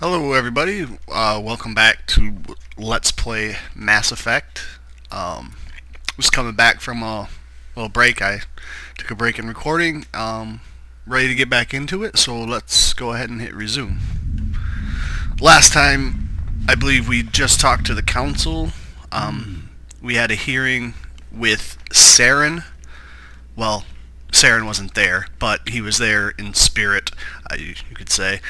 Hello everybody, welcome back to Let's Play Mass Effect. Was coming back from a little break. I took a break in recording, ready to get back into it, so let's go ahead and hit resume. Last time, I believe we just talked to the council. We had a hearing with Saren. Well, Saren wasn't there, but he was there in spirit, you could say.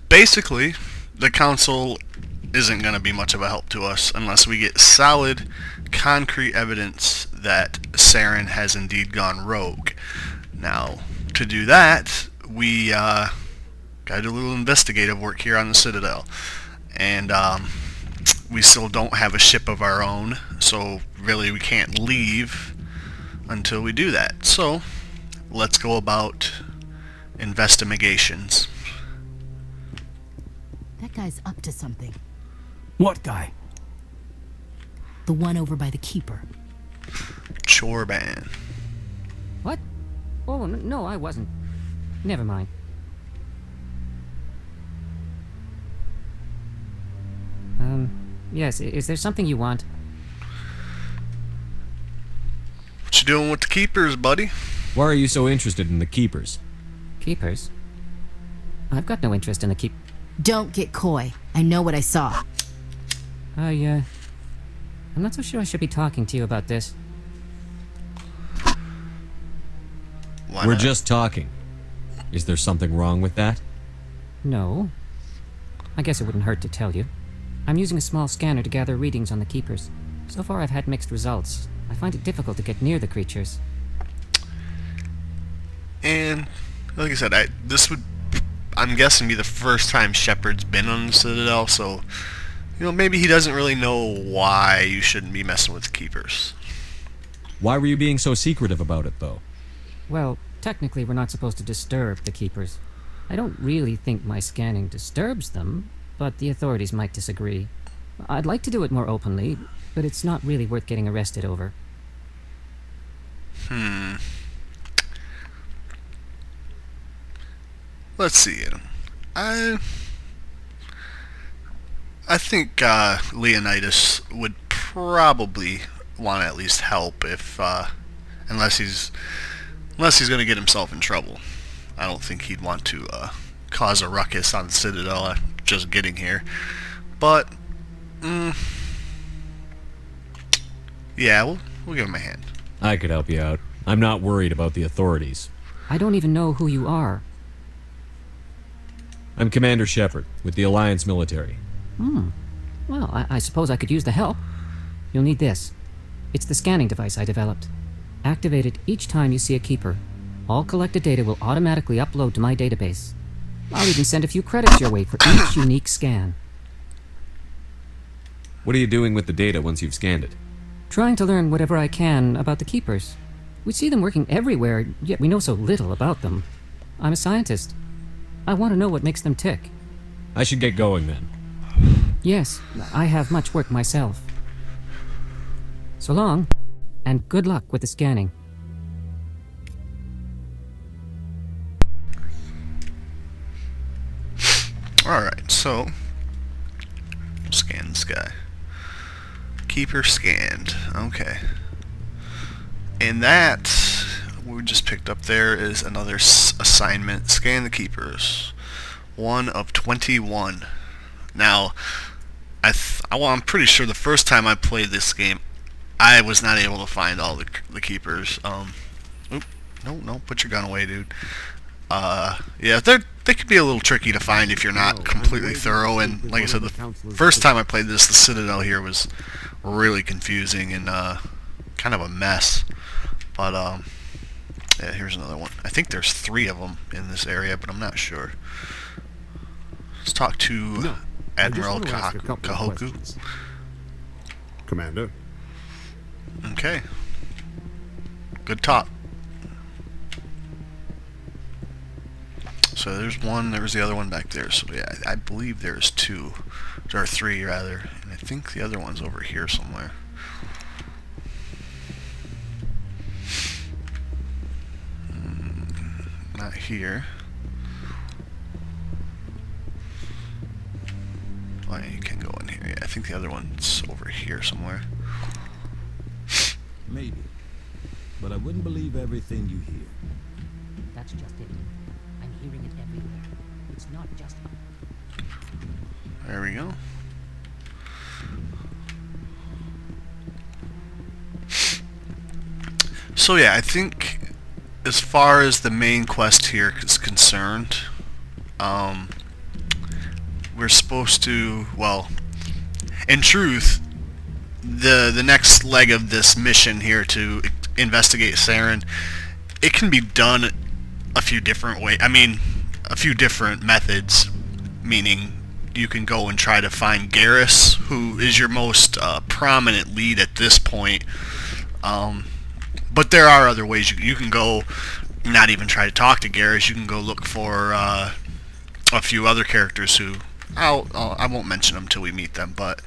Basically, the council isn't going to be much of a help to us unless we get solid, concrete evidence that Saren has indeed gone rogue. Now, to do that, we got to do a little investigative work here on the Citadel. And we still don't have a ship of our own, so really we can't leave until we do that. So, let's go about investigations. That guy's up to something. What guy? The one over by the keeper. Chorban. What? Oh, no, I wasn't. Never mind. Yes, is there something you want? What you doing with the keepers, buddy? Why are you so interested in the Keepers? Keepers? I've got no interest in the Don't get coy. I know what I saw. I'm not so sure I should be talking to you about this. Why We're not? just talking. Is there something wrong with that? No. I guess it wouldn't hurt to tell you. I'm using a small scanner to gather readings on the Keepers. So far I've had mixed results. I find it difficult to get near the creatures. And like I said, this would, I'm guessing, be the first time Shepard's been on the Citadel, so maybe he doesn't really know why you shouldn't be messing with the keepers. Why were you being so secretive about it, though? Well, technically we're not supposed to disturb the Keepers. I don't really think my scanning disturbs them, but the authorities might disagree. I'd like to do it more openly, but it's not really worth getting arrested over. Let's see. I think Leonidas would probably want to at least help if unless he's going to get himself in trouble. I don't think he'd want to cause a ruckus on the Citadel just getting here. But yeah, we'll give him a hand. I could help you out. I'm not worried about the authorities. I don't even know who you are. I'm Commander Shepard, with the Alliance military. Well, I suppose I could use the help. You'll need this. It's the scanning device I developed. Activate it each time you see a keeper. All collected data will automatically upload to my database. I'll even send a few credits your way for each unique scan. What are you doing with the data once you've scanned it? Trying to learn whatever I can about the keepers. We see them working everywhere, yet we know so little about them. I'm a scientist. I want to know what makes them tick. I should get going, then. Yes, I have much work myself. So long, and good luck with the scanning. Alright, so scan this guy. Keeper scanned. Okay. And that we just picked up there is another assignment. Scan the keepers. 1 of 21. Now, I'm pretty sure the first time I played this game, I was not able to find all the keepers. Oop, no, put your gun away, dude. Yeah, they could be a little tricky to find if you're not completely thorough. And like I said, the first time I played this, the Citadel here was really confusing and kind of a mess. But yeah, here's another one. I think there's 3 of them in this area, but I'm not sure. Let's talk to Admiral Kahoku. Commander. Okay. Good talk. So there's one, there was the other one back there. So yeah, I believe there's 2. Or 3 rather. And I think the other one's over here somewhere. Not here. Oh, yeah, you can go in here. Yeah, I think the other one's over here somewhere. Maybe. But I wouldn't believe everything you hear. That's just it. I'm hearing it everywhere. It's not just... There we go. So yeah, I think as far as the main quest here is concerned, we're supposed to, well, in truth, the next leg of this mission here to investigate Saren, it can be done a few different ways. I mean, a few different methods, meaning you can go and try to find Garrus, who is your most prominent lead at this point. But there are other ways you can go, not even try to talk to Garrus. You can go look for a few other characters who, I won't mention them till we meet them, but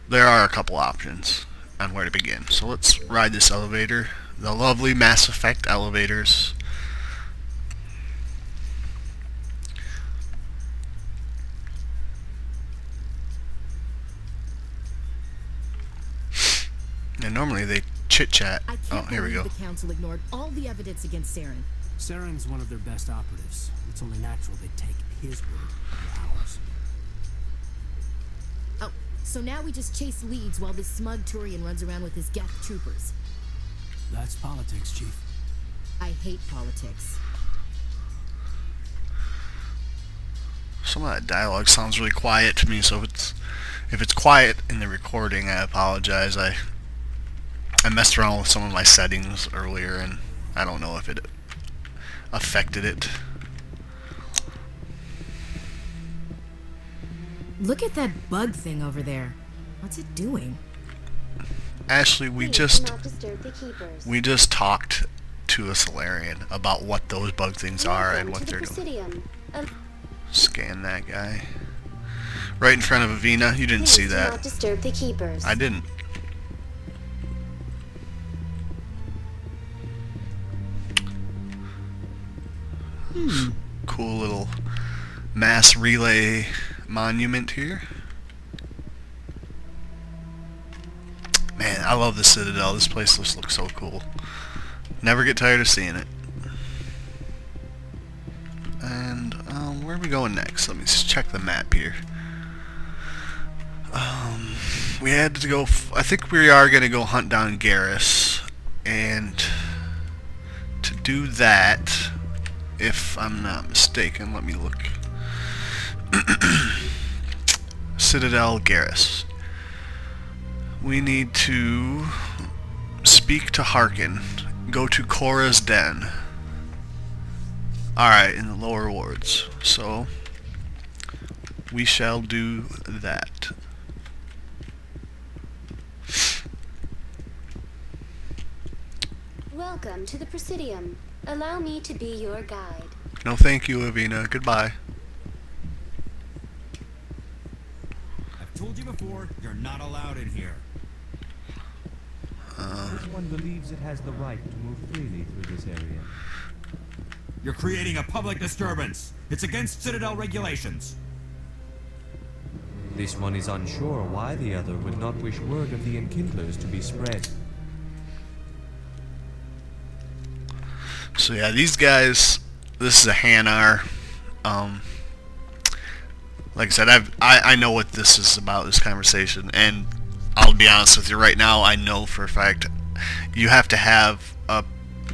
there are a couple options on where to begin. So let's ride this elevator. The lovely Mass Effect elevators. And normally they chit-chat. I Oh, can't here we believe go. the council ignored all the evidence against Saren. Saren's one of their best operatives. It's only natural they'd take his word over ours. Oh, so now we just chase leads while this smug Turian runs around with his Geth troopers. That's politics, Chief. I hate politics. Some of that dialogue sounds really quiet to me, so if it's quiet in the recording, I apologize. I messed around with some of my settings earlier, and I don't know if it affected it. Look at that bug thing over there. What's it doing? Ashley, we Please just do not disturb the keepers. talked to a Solarian about what those bug things are and what Welcome to they're the doing. Presidium. Scan that guy. Right in front of Avina. You didn't Please see do that. not disturb the keepers. I didn't. Cool little mass relay monument here. Man, I love the Citadel. This place just looks so cool. Never get tired of seeing it. And where are we going next? Let me just check the map here. We had to go. I think we are going to go hunt down Garrus, and to do that, if I'm not mistaken, let me look. Citadel Garrus. We need to speak to Harkin. Go to Cora's Den. Alright, in the lower wards. So, we shall do that. Welcome to the Presidium. Allow me to be your guide. No thank you, Avina. Goodbye. I've told you before, you're not allowed in here. This one believes it has the right to move freely through this area. You're creating a public disturbance. It's against Citadel regulations. This one is unsure why the other would not wish word of the Enkindlers to be spread. So yeah, these guys, this is a Hanar. Like I said, I know what this is about, this conversation, and I'll be honest with you right now, I know for a fact you have to have a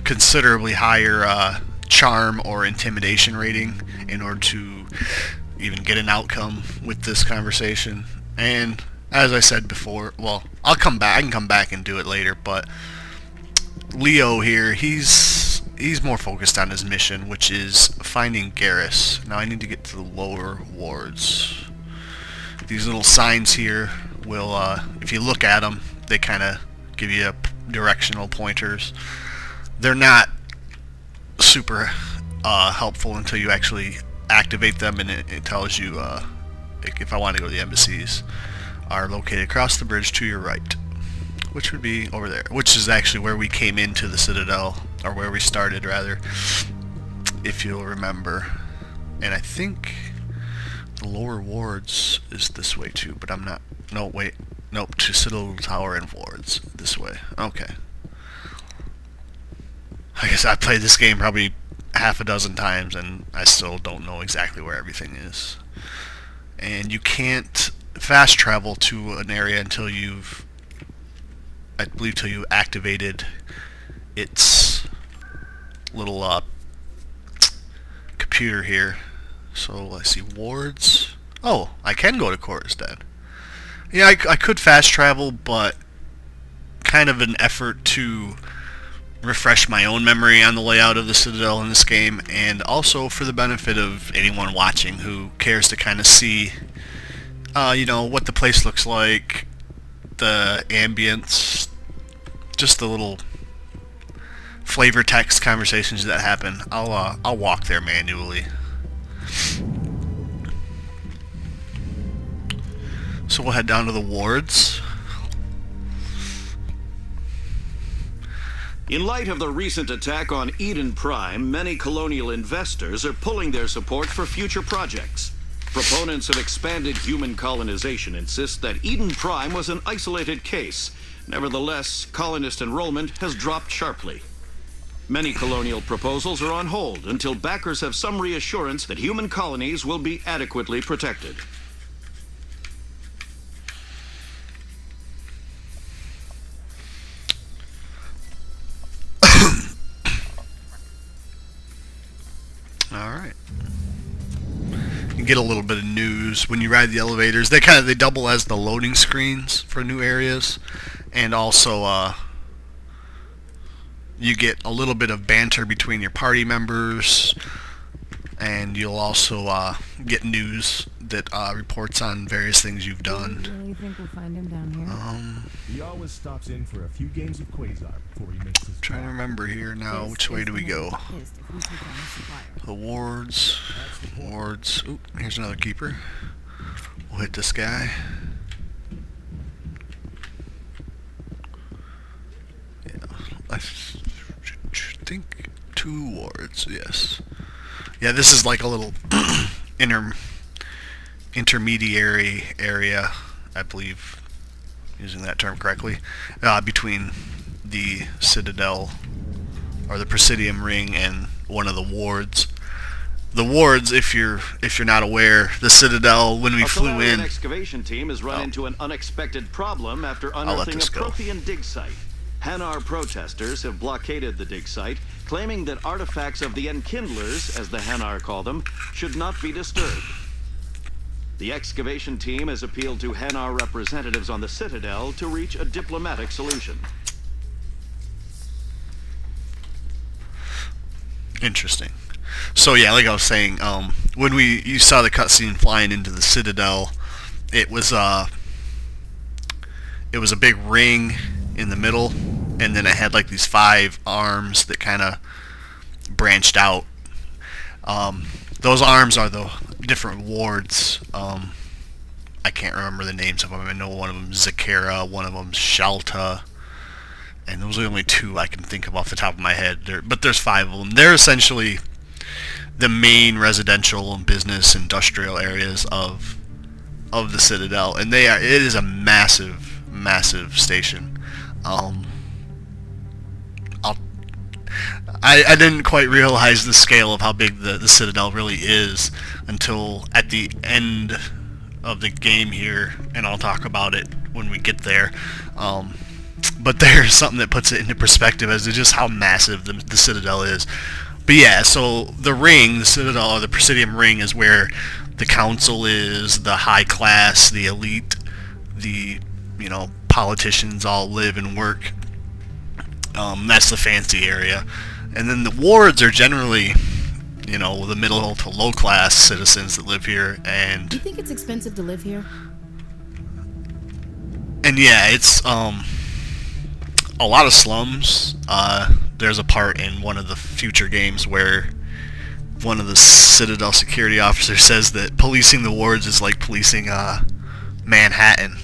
considerably higher charm or intimidation rating in order to even get an outcome with this conversation. And as I said before, well, I can come back and do it later, but Leo here, he's more focused on his mission, which is finding Garrus. Now I need to get to the lower wards. These little signs here will, if you look at them, they kind of give you directional pointers. They're not super helpful until you actually activate them, and it tells you if I want to go to the embassies are located across the bridge to your right, which would be over there, which is actually where we came into the Citadel, or where we started rather, if you'll remember. And I think The lower wards is this way too, but I'm not... No, wait. Nope, to Citadel Tower and wards. This way. Okay. I guess I played this game probably half a dozen times, and I still don't know exactly where everything is. And you can't fast travel to an area until you've... I believe till you activated its little computer here. So I see wards. Oh, I can go to Coruscant. Yeah, I could fast travel, but kind of an effort to refresh my own memory on the layout of the Citadel in this game, and also for the benefit of anyone watching who cares to kind of see, you know, what the place looks like, the ambience, just the little flavor text conversations that happen. I'll walk there manually. So we'll head down to the wards. In light of the recent attack on Eden Prime, many colonial investors are pulling their support for future projects. Proponents of expanded human colonization insist that Eden Prime was an isolated case. Nevertheless, colonist enrollment has dropped sharply. Many colonial proposals are on hold until backers have some reassurance that human colonies will be adequately protected. Alright. You get a little bit of news when you ride the elevators. They double as the loading screens for new areas, and also you get a little bit of banter between your party members, and you'll also get news that reports on various things you've done. Do you really think we'll find him down here? He always stops in for a few games of Quasar before he makes his... Trying to remember here now. Which way do we go? The wards. Wards. Oop, here's another keeper. We'll hit this guy. Yeah, I think 2 wards, yes. Yeah, this is like a little intermediary area, I believe, using that term correctly, between the Citadel, or the Presidium Ring, and one of the wards. The wards, if you're not aware, the Citadel, when we flew in... An excavation team has run into an unexpected problem after unearthing a Prothean dig site. Hanar protesters have blockaded the dig site, claiming that artifacts of the Enkindlers, as the Hanar call them, should not be disturbed. The excavation team has appealed to Hanar representatives on the Citadel to reach a diplomatic solution. Interesting. So yeah, like I was saying, when you saw the cutscene flying into the Citadel, it was a big ring in the middle, and then it had like these 5 arms that kind of branched out. Those arms are the different wards. I can't remember the names of them. I know one of them is Zakera, one of them is Shalta, and those are the only 2 I can think of off the top of my head. But there's 5 of them. They're essentially the main residential and business industrial areas of the Citadel, and it is a massive station. I didn't quite realize the scale of how big the Citadel really is until at the end of the game here, and I'll talk about it when we get there. But there's something that puts it into perspective as to just how massive the Citadel is. But yeah, so the ring, the Citadel, or the Presidium Ring, is where the council is, the high class, the elite, the, politicians all live and work. That's the fancy area. And then the wards are generally, the middle to low class citizens that live here. And do you think it's expensive to live here? And yeah, it's a lot of slums. There's a part in one of the future games where one of the Citadel security officers says that policing the wards is like policing Manhattan,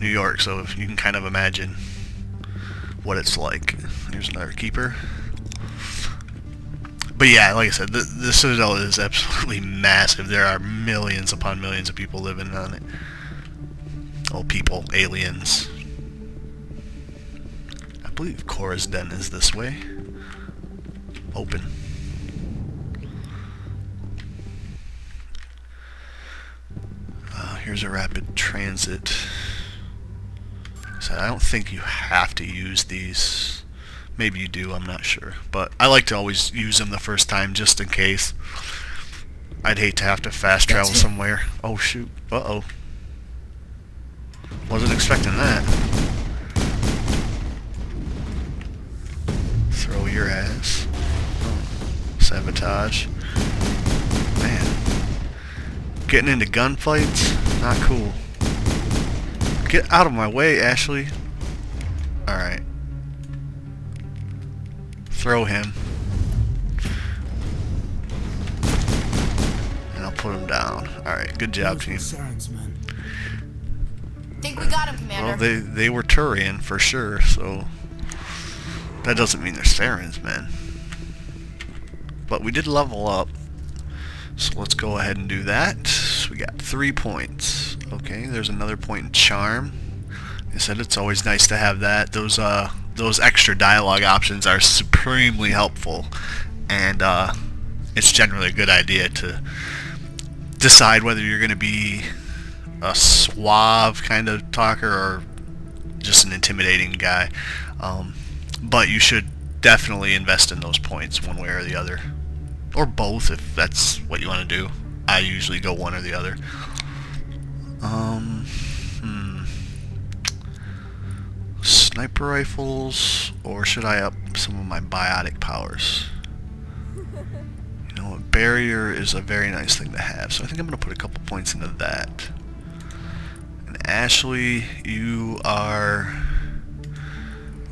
New York. So if you can kind of imagine what it's like. Here's another keeper. But yeah, like I said, the Citadel is absolutely massive. There are millions upon millions of people living on it. Oh, people, aliens. I believe Cora's Den is this way. Open. Here's a rapid transit. So I don't think you have to use these. Maybe you do, I'm not sure. But I like to always use them the first time just in case. I'd hate to have to fast travel somewhere. Oh shoot. Uh-oh. Wasn't expecting that. Throw your ass. Oh. Sabotage. Man. Getting into gunfights? Not cool. Get out of my way, Ashley. Alright. Throw him. And I'll put him down. Alright, good job, team. Think we got him, Commander. Well, they were Turian for sure, so that doesn't mean they're Sarans, man. But we did level up, so let's go ahead and do that. We got 3 points. Okay, there's another point in charm. Like I said, it's always nice to have that. Those extra dialogue options are supremely helpful, and it's generally a good idea to decide whether you're going to be a suave kind of talker or just an intimidating guy. But you should definitely invest in those points one way or the other, or both if that's what you want to do. I usually go one or the other. Sniper rifles, or should I up some of my biotic powers? You know, a barrier is a very nice thing to have, so I think I'm going to put a couple points into that. And Ashley, you are...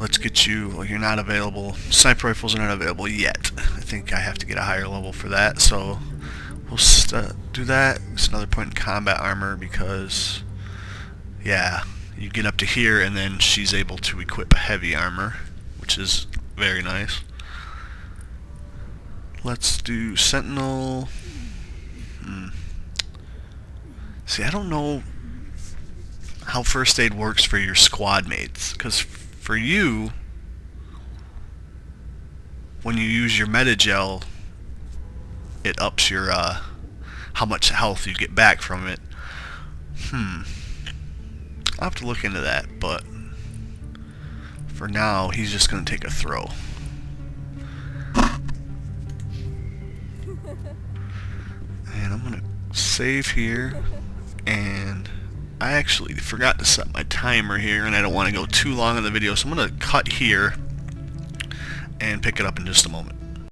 Let's get you... Well, you're not available. Sniper rifles are not available yet. I think I have to get a higher level for that, so we'll do that. It's another point in combat armor because... Yeah, you get up to here and then she's able to equip heavy armor, which is very nice. Let's do Sentinel. See, I don't know how first aid works for your squad mates, because for you, when you use your Metagel, it ups your how much health you get back from it. I'll have to look into that, but for now, he's just going to take a throw. And I'm going to save here, and I actually forgot to set my timer here, and I don't want to go too long in the video, so I'm going to cut here and pick it up in just a moment.